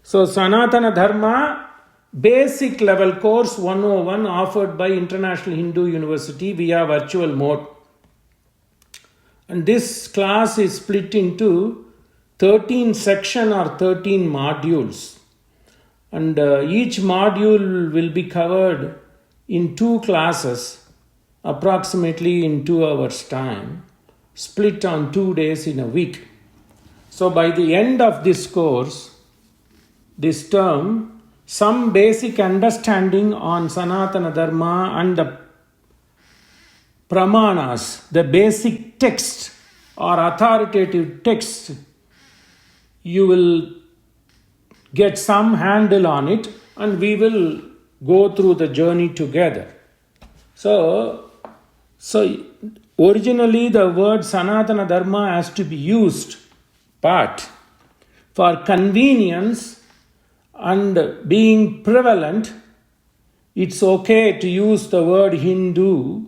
So Sanatana Dharma basic level course 101 offered by International Hindu University via virtual mode. And this class is split into 13 section or 13 modules. And each module will be covered in 2 classes, approximately in 2 hours time, split on 2 days in a week. So by the end of this course, this term, some basic understanding on Sanatana Dharma and the pramanas, the basic text or authoritative text, you will get some handle on it, and we will go through the journey together. So originally the word Sanatana Dharma has to be used, but for convenience and being prevalent, it's okay to use the word Hindu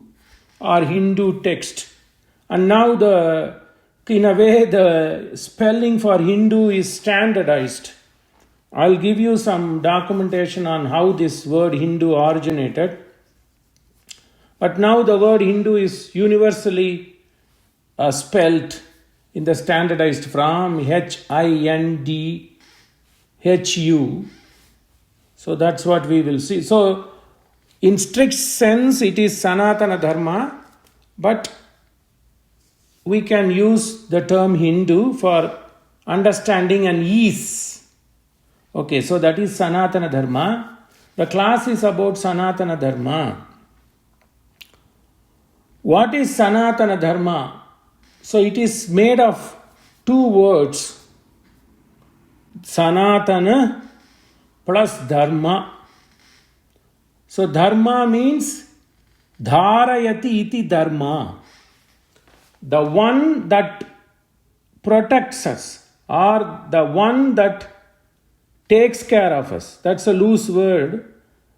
or Hindu text. And now in a way the spelling for Hindu is standardized. I'll give you some documentation on how this word Hindu originated. But now the word Hindu is universally spelt in the standardized form, Hindhu. So that's what we will see. So in strict sense it is Sanatana Dharma, but we can use the term Hindu for understanding and ease. Okay, so that is Sanatana Dharma. The class is about Sanatana Dharma. What is Sanatana Dharma? So it is made of 2 words, Sanatana plus Dharma. So Dharma means Dharayati iti Dharma. The one that protects us, or the one that takes care of us. That's a loose word.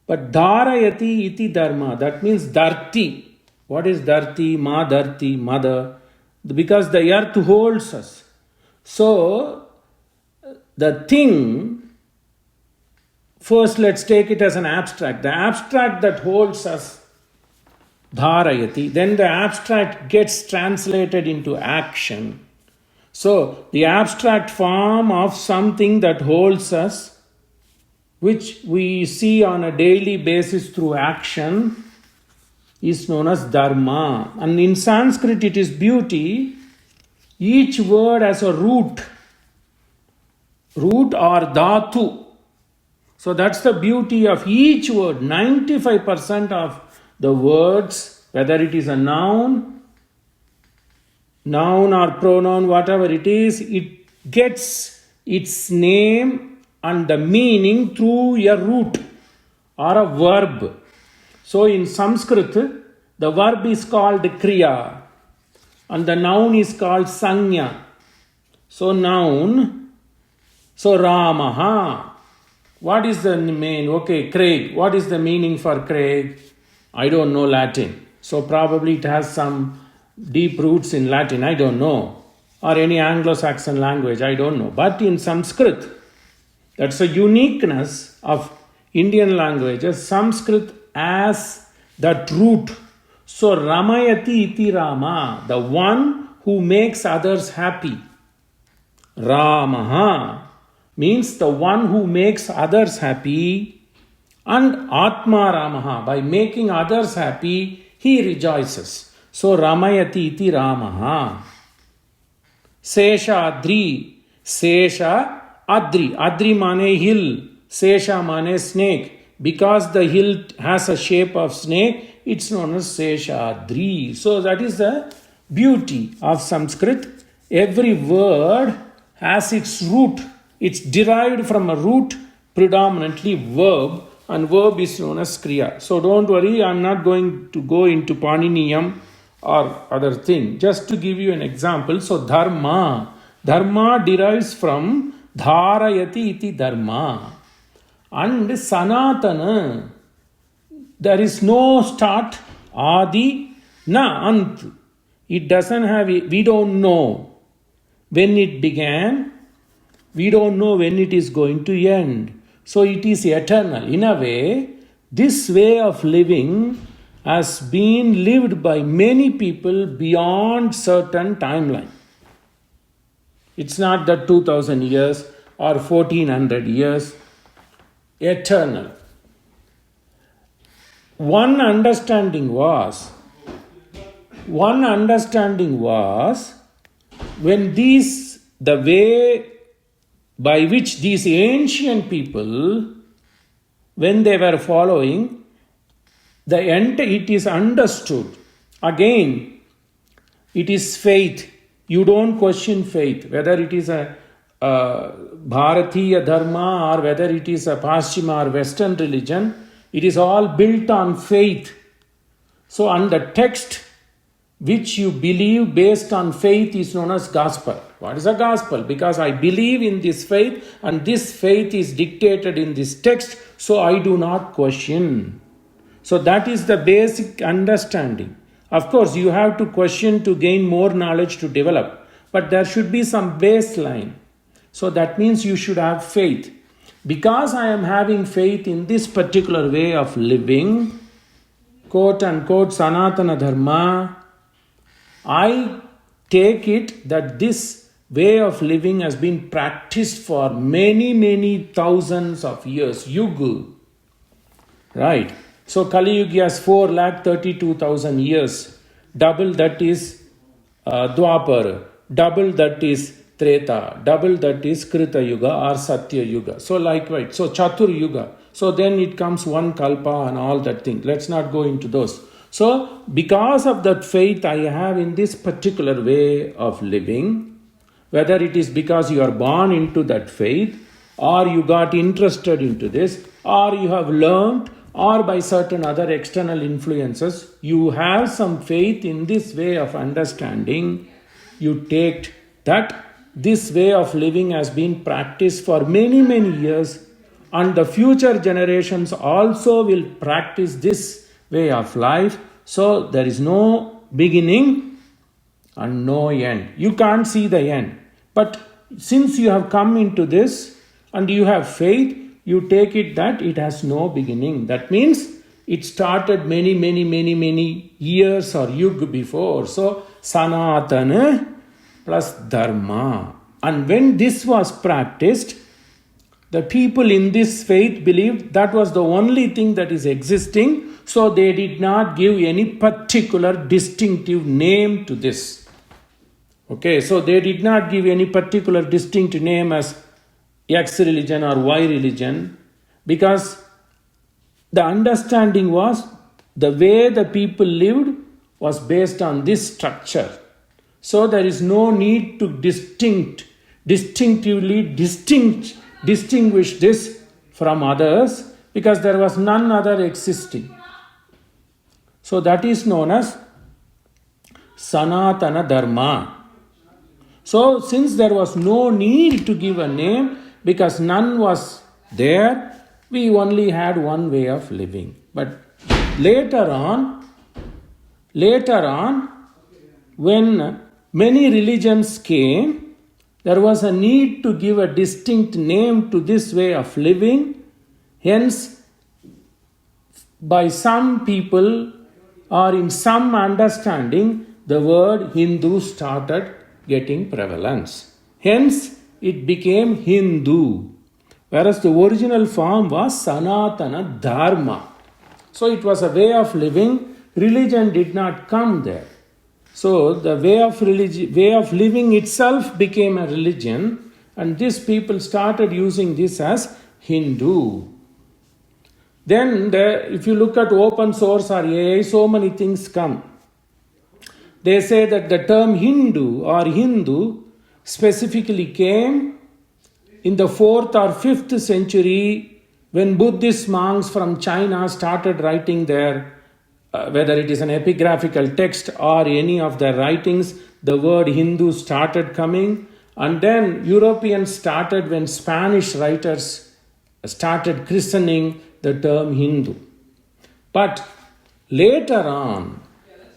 But Dharayati iti Dharma. That means Dharti. What is Dharti? Ma Dharti, mother. Because the earth holds us. So the thing, first let's take it as an abstract. The abstract that holds us, Dharayati, then the abstract gets translated into action. So the abstract form of something that holds us, which we see on a daily basis through action, is known as Dharma. And in Sanskrit it is beauty. Each word has a root or dhatu. So that's the beauty of each word. 95% of the words, whether it is a noun or pronoun, whatever it is, it gets its name and the meaning through a root or a verb. So in Sanskrit, the verb is called kriya and the noun is called sanya. So noun, so Ramaha. What is the main? Okay, Craig. What is the meaning for Craig? I don't know Latin. So probably it has some deep roots in Latin. I don't know. Or any Anglo-Saxon language. I don't know. But in Sanskrit, that's a uniqueness of Indian languages. Sanskrit has that root. So Ramayati iti Rama, the one who makes others happy. Ramaha means the one who makes others happy. And Atma Ramaha, by making others happy, he rejoices. So Ramayati iti Ramaha. Seshadri, Sesha Adri. Adri mane hill, Sesha mane snake. Because the hill has a shape of snake, it's known as Seshadri. So that is the beauty of Sanskrit. Every word has its root. It's derived from a root, predominantly verb, and verb is known as kriya. So don't worry, I'm not going to go into Paniniyam or other thing. Just to give you an example, so Dharma derives from Dharayati iti Dharma. And Sanatana, there is no start, Adi, na Ant. It doesn't have, we don't know when it began, We don't know when it is going to end. So it is eternal. In a way, this way of living has been lived by many people beyond certain timeline. It's not that 2000 years or 1400 years. Eternal. One understanding was when the way by which these ancient people, when they were following, it is understood. Again, it is faith. You don't question faith, whether it is a Bharatiya Dharma or whether it is a Paschima or Western religion. It is all built on faith. So, and the text which you believe based on faith is known as gospel. What is a gospel? Because I believe in this faith and this faith is dictated in this text, so I do not question. So that is the basic understanding. Of course, you have to question to gain more knowledge to develop, but there should be some baseline. So that means you should have faith. Because I am having faith in this particular way of living, quote unquote Sanatana Dharma, I take it that this way of living has been practiced for many, many thousands of years. Yuga. Right. So Kali Yuga has 4,32,000 years. Double that is Dwapar. Double that is Treta, double that is Krita Yuga or Satya Yuga. So likewise, so Chatur Yuga. So then it comes one Kalpa and all that thing. Let's not go into those. So because of that faith I have in this particular way of living, whether it is because you are born into that faith or you got interested into this or you have learned or by certain other external influences, you have some faith in this way of understanding, you take that this way of living has been practiced for many, many years, and the future generations also will practice this way of life. So there is no beginning and no end. You can't see the end. But since you have come into this and you have faith, you take it that it has no beginning. That means it started many, many, many, many years or yuga before. So Sanatana plus Dharma. And when this was practiced, the people in this faith believed that was the only thing that is existing. So they did not give any particular distinctive name to this. Okay, so they did not give any particular distinct name as X religion or Y religion, because the understanding was the way the people lived was based on this structure. So there is no need to distinctively distinguish this from others, because there was none other existing. So that is known as Sanatana Dharma. So since there was no need to give a name, because none was there, we only had one way of living. But later on, when many religions came, there was a need to give a distinct name to this way of living. Hence, by some people or in some understanding, the word Hindu started getting prevalence. Hence, it became Hindu. Whereas the original form was Sanatana Dharma. So it was a way of living. Religion did not come there. So the way of living itself became a religion, and these people started using this as Hindu. Then if you look at open source or AI, so many things come. They say that the term Hindu or Hindu specifically came in the 4th or 5th century when Buddhist monks from China started writing their, whether it is an epigraphical text or any of their writings, the word Hindu started coming. And then Europeans started when Spanish writers started christening the term Hindu. But later on,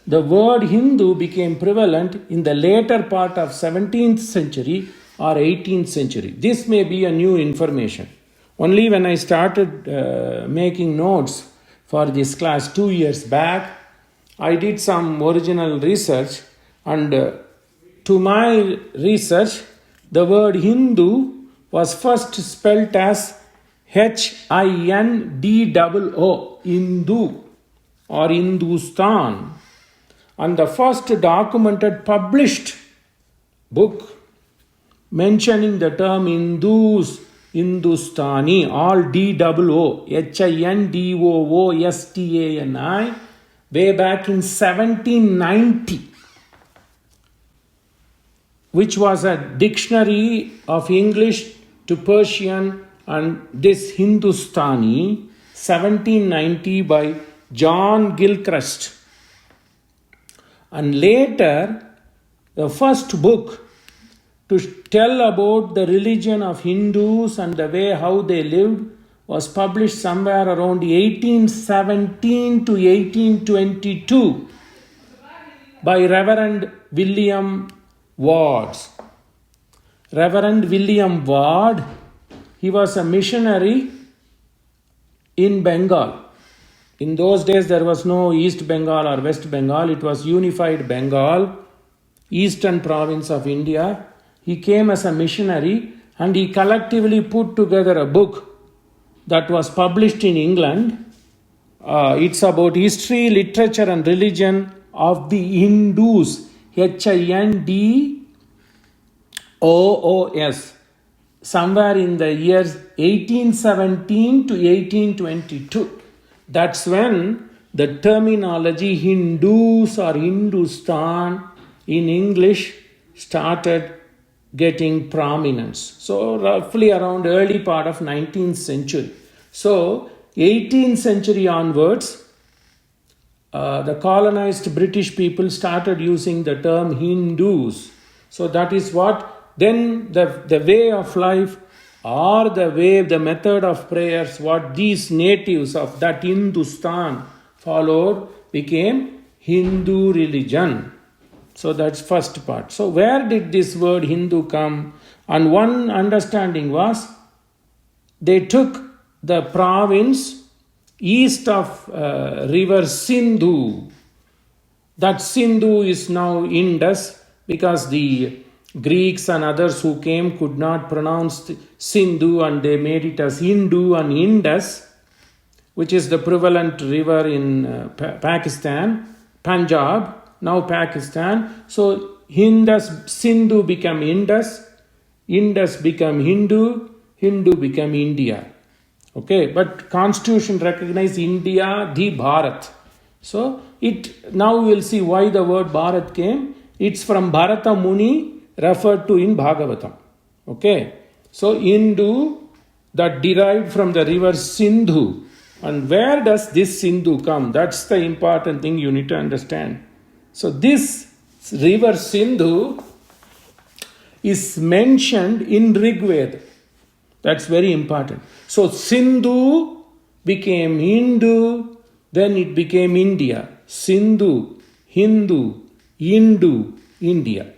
the word Hindu became prevalent in the later part of 17th century or 18th century. This may be a new information. Only when I started making notes for this class 2 years back, I did some original research, and to my research, the word Hindu was first spelt as Hindoo, Hindu or Hindustan. And the first documented published book mentioning the term Hindus, Hindustani, all D-O-O, Hindoostani, way back in 1790, which was a dictionary of English to Persian and this Hindustani, 1790 by John Gilchrist. And later, the first book to tell about the religion of Hindus and the way how they lived was published somewhere around 1817 to 1822 by Reverend William Ward. Reverend William Ward, he was a missionary in Bengal. In those days, there was no East Bengal or West Bengal. It was unified Bengal, eastern province of India. He came as a missionary and he collectively put together a book that was published in England. It's about history, literature and religion of the Hindoos, Hindoos, somewhere in the years 1817 to 1822. That's when the terminology Hindus or Hindustan in English started getting prominence. So roughly around early part of 19th century. So 18th century onwards, the colonized British people started using the term Hindus. So that is what then the way of life or the method of prayers, what these natives of that Hindustan followed became Hindu religion. So that's first part. So where did this word Hindu come? And one understanding was they took the province east of river Sindhu. That Sindhu is now Indus because the Greeks and others who came could not pronounce Sindhu and they made it as Hindu and Indus, which is the prevalent river in Pakistan, Punjab, now Pakistan. So Sindhu became Indus, Indus became Hindu, Hindu became India. Okay, but Constitution recognized India, the Bharat. So now we will see why the word Bharat came. It's from Bharata Muni, referred to in Bhagavatam. Okay, so Hindu that derived from the river Sindhu. And where does this Sindhu come? That's the important thing you need to understand. So this river Sindhu is mentioned in Rig Veda. That's very important. So Sindhu became Hindu, then it became India. Sindhu, Hindu, Hindu, India.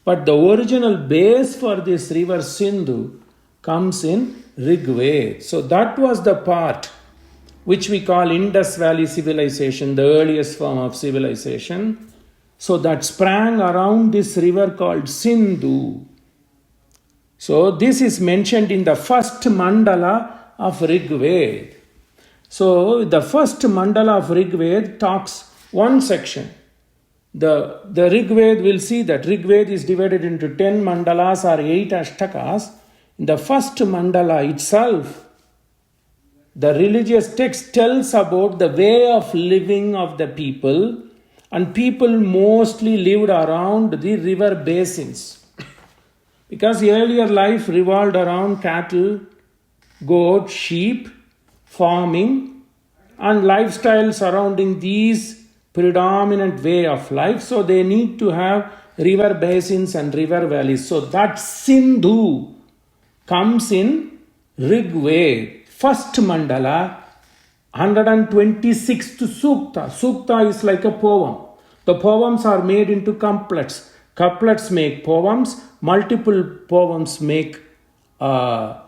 But the original base for this river Sindhu comes in Rig Veda. So that was the part which we call Indus Valley civilization, the earliest form of civilization. So that sprang around this river called Sindhu. So this is mentioned in the first mandala of Rig Veda. So the first mandala of Rig Veda talks one section. The Rig Veda will see that Rig Veda is divided into 10 mandalas or 8 ashtakas. In the first mandala itself, the religious text tells about the way of living of the people, and people mostly lived around the river basins. Because earlier life revolved around cattle, goat, sheep, farming, and lifestyle surrounding these predominant way of life. So they need to have river basins and river valleys. So that Sindhu comes in Rig Veda. First mandala, 126th Sukta. Sukta is like a poem. The poems are made into couplets. couplets make poems, multiple poems make poems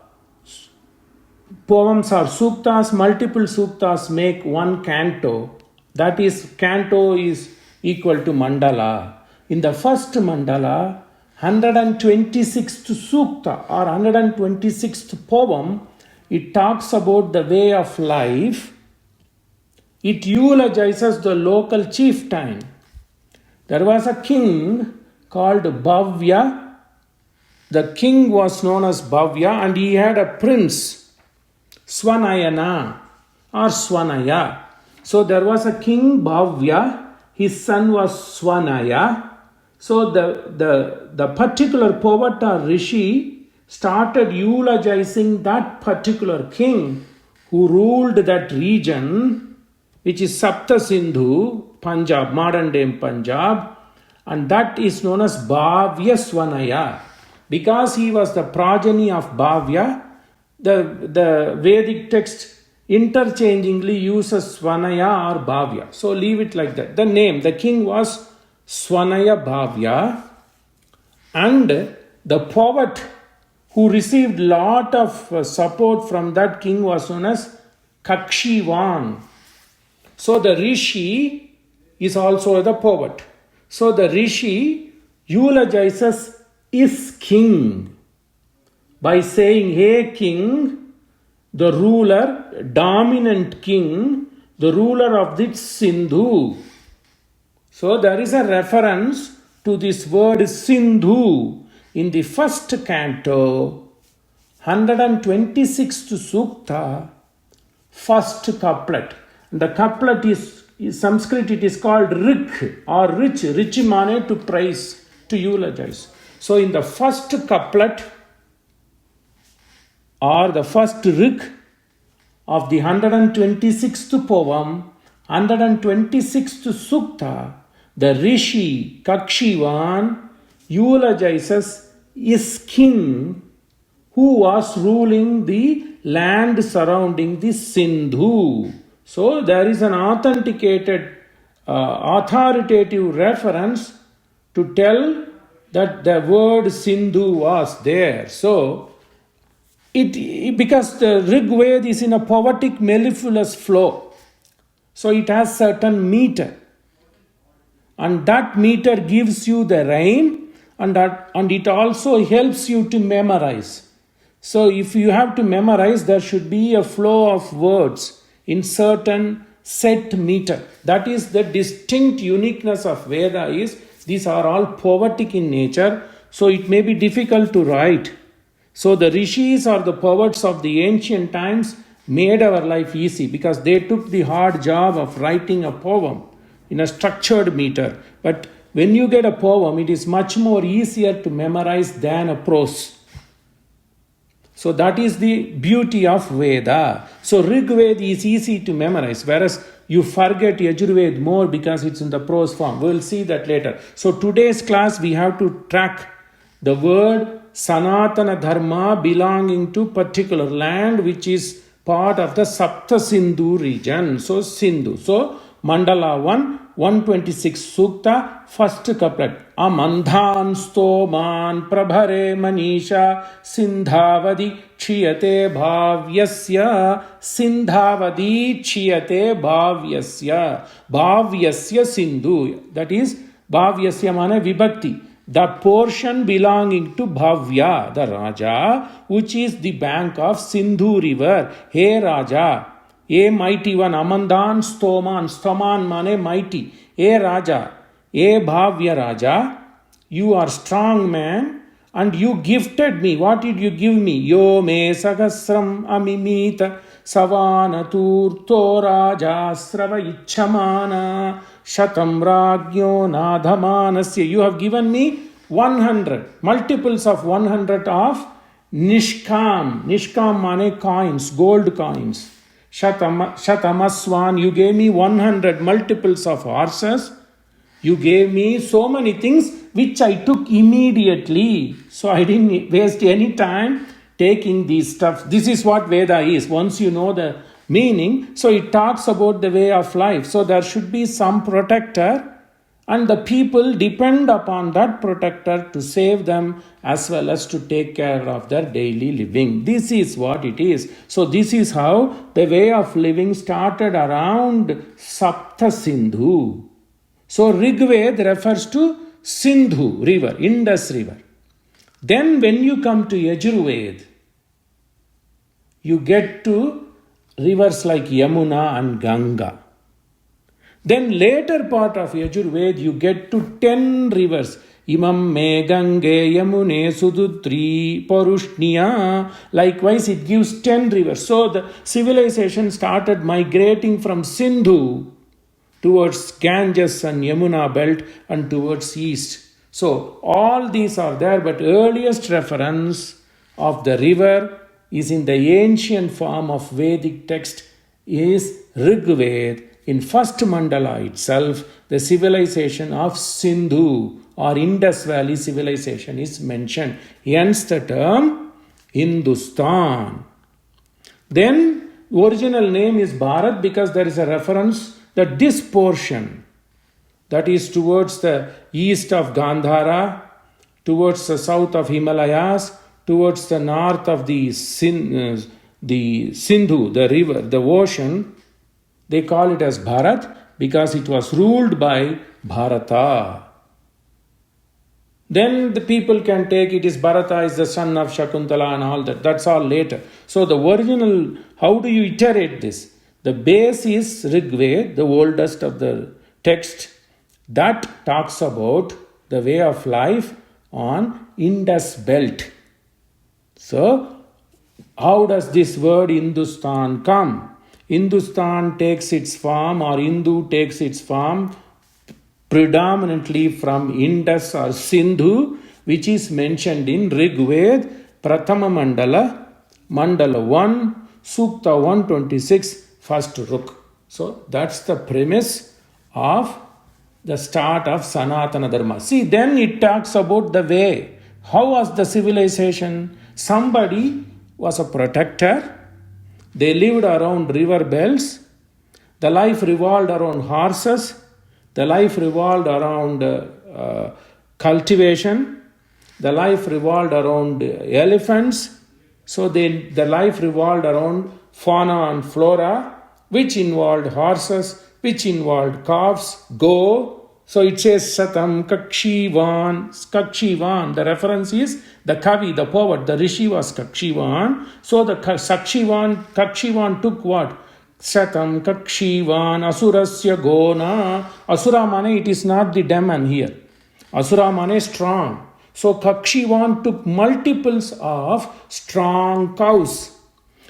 or suktas, multiple suktas make one canto. That is, canto is equal to mandala. In the first mandala, 126th sukta or 126th poem, it talks about the way of life. It eulogizes the local chieftain. There was a king called Bhavya. The king was known as Bhavya and he had a prince, Swanayana or Swanaya. So there was a king Bhavya, his son was Swanaya. So the particular poet or rishi started eulogizing that particular king who ruled that region, which is Sapta Sindhu, Punjab, modern day Punjab, and that is known as Bhavya Swanaya. Because he was the progeny of Bhavya, the Vedic text interchangingly uses Swanaya or Bhavya. So leave it like that. The name, the king was Swanaya Bhavya, and the poet who received lot of support from that king was known as Kakshivan. So the rishi is also the poet. So the rishi eulogizes his king by saying, "Hey king, the ruler, dominant king, the ruler of this Sindhu." So there is a reference to this word Sindhu in the first canto, 126th sukta, first couplet. The couplet is Sanskrit, it is called Rig or rich mane to praise, to eulogize. So in the first couplet or the first Rig of the 126th poem, 126th sukta, the rishi Kakshivan eulogizes his king who was ruling the land surrounding the Sindhu. So there is an authenticated, authoritative reference to tell that the word Sindhu was there. So because the Rig Veda is in a poetic mellifluous flow, so it has certain meter. And that meter gives you the rhyme, and it also helps you to memorize. So if you have to memorize, there should be a flow of words in certain set meter. That is the distinct uniqueness of Veda is these are all poetic in nature, so it may be difficult to write. So the rishis or the poets of the ancient times made our life easy because they took the hard job of writing a poem in a structured meter. But when you get a poem, it is much more easier to memorize than a prose. So that is the beauty of Veda. So Rig Veda is easy to memorize, whereas you forget Yajurveda more because it's in the prose form. We'll see that later. So today's class we have to track the word Sanatana Dharma belonging to particular land which is part of the Sapta Sindhu region. So Sindhu. So Mandala 1, 126 Sukta, first couplet. Amandhan stoman prabhare manisha sindhavadi chiyate bhavyasya sindhavadi chiyate bhavyasya bhavyasya Sindhu. That is bhavyasya mane vibhakti. The portion belonging to Bhavya, the Raja, which is the bank of Sindhu river. Hey Raja, a mighty one, Amandan Stoman mane mighty. A Raja, a Bhavya Raja, you are strong man and you gifted me. What did you give me? Yo me sagasram amimita savanatur to Raja srava ichamana shatam ragyo nadhamanasya. You have given me 100, multiples of 100 of Nishkam. Nishkam mane coins, gold coins. Shatamaswan, you gave me 100 multiples of horses. You gave me so many things which I took immediately. So I didn't waste any time taking these stuff. This is what Veda is. Once you know the meaning, so it talks about the way of life. So there should be some protector and the people depend upon that protector to save them as well as to take care of their daily living. This is what it is. So this is how the way of living started around Sapta Sindhu. So Rig Veda refers to Sindhu river, Indus river. Then when you come to Yajurveda, you get to rivers like Yamuna and Ganga. Then later part of Yajurveda, you get to 10 rivers. Imam me Gange Yamune Sudutri Parushniya. Likewise, it gives 10 rivers. So the civilization started migrating from Sindhu towards Ganges and Yamuna belt and towards east. So all these are there, but earliest reference of the river is in the ancient form of Vedic text is Rig Veda. In first mandala itself, the civilization of Sindhu or Indus Valley civilization is mentioned. Hence the term Hindustan. Then original name is Bharat because there is a reference that this portion that is towards the east of Gandhara, towards the south of Himalayas, towards the north of the Sindhu, the river, the ocean, they call it as Bharat because it was ruled by Bharata. Then the people can take it is Bharata is the son of Shakuntala and all that. That's all later. So the original, how do you iterate this? The base is Rig Veda, the oldest of the text, that talks about the way of life on Indus belt. So how does this word Hindustan come? Hindustan takes its form, or Hindu takes its form predominantly from Indus or Sindhu, which is mentioned in Rig Veda, Prathama Mandala, Mandala 1, Sukta 126, first Ruk. So that's the premise of the start of Sanatana Dharma. See, then it talks about the way. How was the civilization? Somebody was a protector. They lived around river belts. The life revolved around horses. The life revolved around cultivation. The life revolved around elephants. So the life revolved around fauna and flora, which involved horses, which involved calves, go. So it says Satam Kakshivan. Kakshivan. The reference is the Kavi, the poet, the Rishi was Kakshivan. So the Kakshivan took what? Satam Kakshivan Asurasya Gona. Asura mane, it is not the demon here. Asura mane strong. So Kakshivan took multiples of strong cows.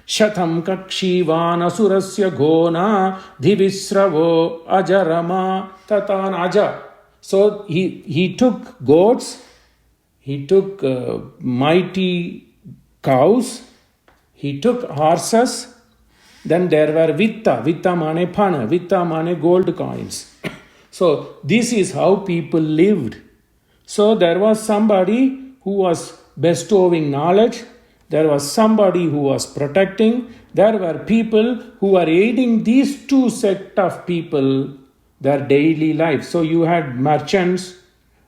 Shatam Kakshivan Asurasya Gona Dhivisravo Ajarama Tatan Aja. So he took goats, he took mighty cows, he took horses, then there were Vitta mane Pana, Vitta mane gold coins. So this is how people lived. So there was somebody who was bestowing knowledge. There was somebody who was protecting. There were people who were aiding these two sect of people, their daily life. So you had merchants,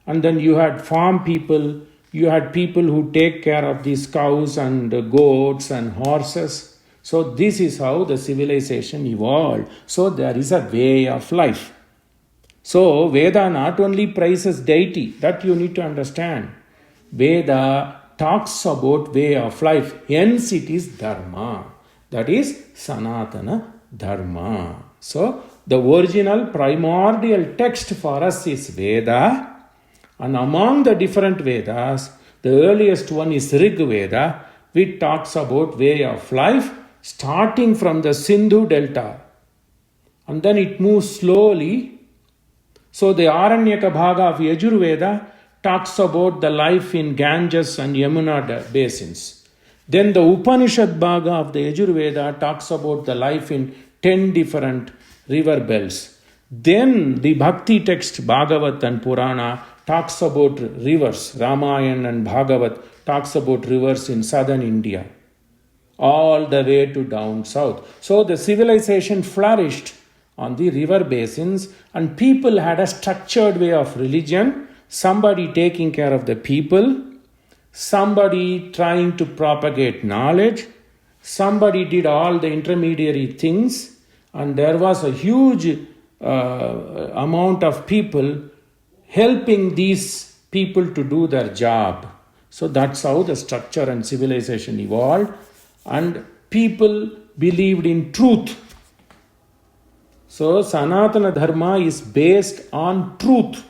and then you had farm people. You had people who take care of these cows and goats and horses. So this is how the civilization evolved. So there is a way of life. So Veda not only praises deity, that you need to understand. Veda talks about way of life. Hence it is Dharma. That is Sanatana Dharma. So the original primordial text for us is Veda. And among the different Vedas, the earliest one is Rig Veda, which talks about way of life starting from the Sindhu Delta. And then it moves slowly. So the Aranyaka Bhaga of Yajurveda talks about the life in Ganges and Yamuna basins. Then the Upanishad Bhaga of the Yajurveda talks about the life in 10 different river belts. Then the Bhakti text Bhagavat and Purana talks about rivers. Ramayana and Bhagavat talks about rivers in southern India, all the way to down south. So the civilization flourished on the river basins, and people had a structured way of religion, somebody taking care of the people, somebody trying to propagate knowledge, somebody did all the intermediary things, and there was a huge amount of people helping these people to do their job. So that's how the structure and civilization evolved, and people believed in truth. So Sanatana Dharma is based on truth.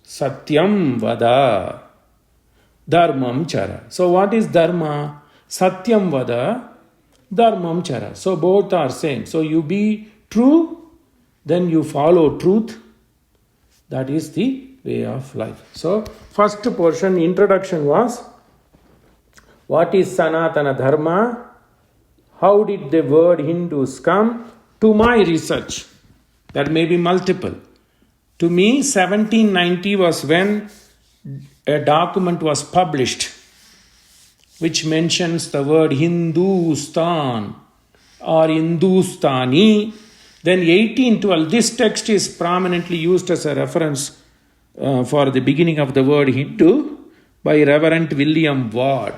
Satyam vada, dharmam chara. So what is dharma? Satyam vada, dharmam chara. So both are same. So you be true, then you follow truth. That is the way of life. So first portion, introduction was, what is Sanatana Dharma? How did the word Hindus come? To my research, there may be multiple. To me, 1790 was when a document was published which mentions the word Hindustan or Hindustani. Then 1812, this text is prominently used as a reference for the beginning of the word Hindu by Reverend William Ward.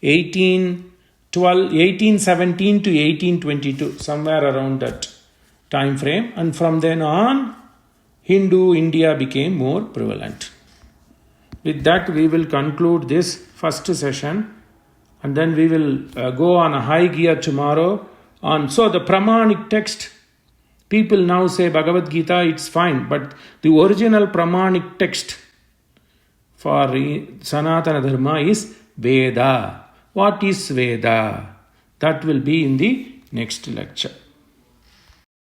1817 to 1822, somewhere around that time frame. And from then on, Hindu India became more prevalent. With that, we will conclude this first session, and then we will go on a high gear tomorrow. So the Pramanic text, people now say Bhagavad Gita, it's fine, but the original Pramanic text for Sanatana Dharma is Veda. What is Veda? That will be in the next lecture.